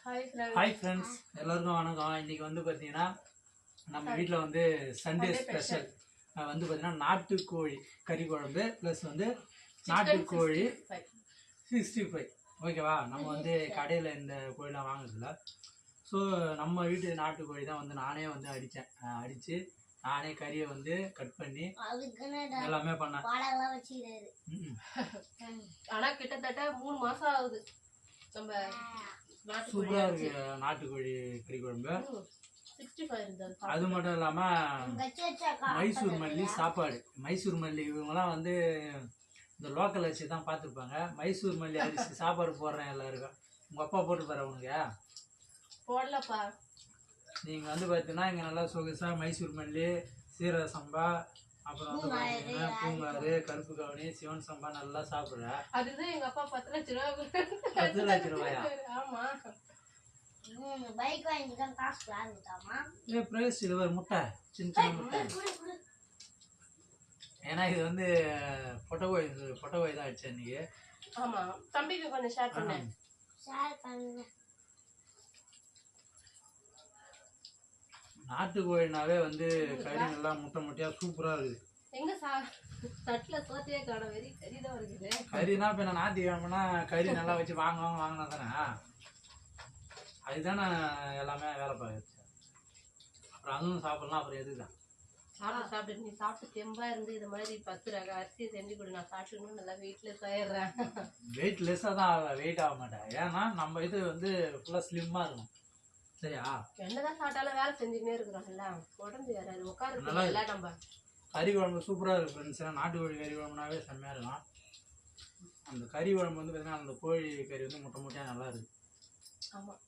Hi friends, எல்லாருக்கும் வணக்கம். இன்னைக்கு வந்து பார்த்தீங்கன்னா நம்ம வீட்டில் வந்து சண்டே ஸ்பெஷல் வந்து பார்த்தீங்கன்னா நாட்டுக்கோழி கறி குழம்பு ப்ளஸ் வந்து நாட்டுக்கோழி 65. ஓகேவா? நம்ம வந்து கடையில் இந்த கோழிலாம் வாங்குறதில்ல. ஸோ நம்ம வீட்டு நாட்டுக்கோழி தான் வந்து நானே வந்து அடித்து நானே கறியை வந்து கட் பண்ணி எல்லாமே பண்ணேன். ஆனால் கிட்டத்தட்ட 3 மாதம் ஆகுது. நம்ம சூப்பரா இருக்கு நாட்டுக்கோழி கறி குழம்பு. 65 அது மட்டும் இல்லாம மைசூர் மல்லி சாப்பாடு. மைசூர் மல்லி இவங்கெல்லாம் வந்து இந்த லோக்கல் அரிசி தான் பார்த்துருப்பாங்க. மைசூர் மல்லி அரிசி சாப்பாடு போடுறேன் எல்லாருக்கும். உங்க அப்பா போட்டு பாரு உனக்கு போடலப்பா. நீங்க வந்து பார்த்தீங்கன்னா இங்க நல்லா சொகுசா மைசூர் மல்லி, சீரக சம்பா, அப்புறம் வந்து பார்த்தீங்கன்னா பூங்காறு, கருப்பு கவுனி, சிவன் சம்பா நல்லா சாப்பிடுற. அதுதான் எங்க அப்பா 10 லட்சம் ரூபாய். 10 லட்சம் ரூபாயா? ஆமா. பைக் வாங்கிதான் காசு வாங்கிட்டாமா. பிரைஸ் இது ஒரு முட்டை, சின்ன சின்ன முட்டை. ஏன்னா இது வந்து பொட்டகோய் தான் ஆயிடுச்சு இன்னைக்கு. ஆமா, தம்பிக்கு கொஞ்சம் ஷேர் பண்ணேன். நாட்டுக்கோழினாவே வந்து கறி நல்லா முட்டை முட்டையா சூப்பரா இருக்குது. எங்க தட்டுல சோத்தையே காண வெறி கறிதான் இருக்குது. கறினா இப்ப நான் ஞாயிற்றுக்கிழமைனா கறி நல்லா வச்சு வாங்கினா தானே அதுதானே எல்லாமே வேலை பார்க்குது. அப்புறம் அதுவும் சாப்பிடலாம். அப்புறம் எதுதான் சாப்பிட்டு நீ சாப்பிட்டு தெம்பா இருந்து இது மாதிரி 10 ரக அரிசியை செஞ்சு கொடு, நான் சாப்பிட்டுக்கணும். நல்லா வெயிட்லெஸ் ஆயிடுறேன். வெயிட்லெஸ்ஸாக தான் வெயிட் ஆக மாட்டேன். ஏன்னா நம்ம இது வந்து ஃபுல்லாக ஸ்லிம்மாக இருக்கும். சரியா? என்னதான் சாப்பிட்டாலும் வேலை செஞ்சுக்கினே இருக்கிறோம்ல, உடம்பு யாராவது உட்காருல. நம்ம கறி குழம்பு சூப்பராக இருக்கு ஃப்ரெண்ட்ஸ். நாட்டுக்கோழி கறி குழம்புனாவே செம்மையாக இருக்கும். அந்த கறி குழம்பு வந்து பார்த்தீங்கன்னா அந்த கோழி கறி வந்து முட்டை முட்டையாக நல்லா இருக்கு. ஆமாம்,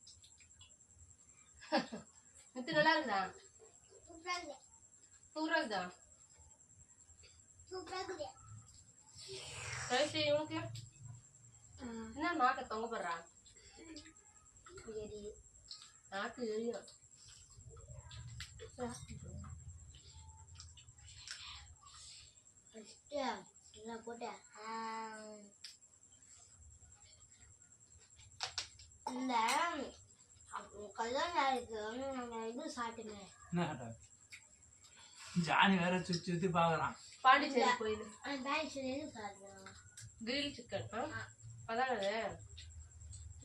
இது நல்லா இருக்குதா? சூப்பராக இருக்குதா? இவனுக்கு என்ன நாக்க தொங்க போடுறா? நாக்கு எரியும். போட்டேன் இந்த கல்யாண நாளுக்கு வந்து நம்ம இது சாப்பிட்டுமே. என்ன சாப்பிட்டா? ஜானி வேற சுத்தி பாக்குறான். பாண்டிச்சேரி கோயில் கிரில் சிக்கன். அதான்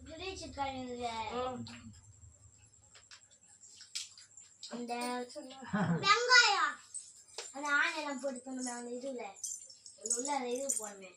கிரில் சிக்கன். அந்த வெங்காயம் அந்த ஆனியெல்லாம் போட்டு அந்த இதுல உள்ள அந்த இது போடுவேன்.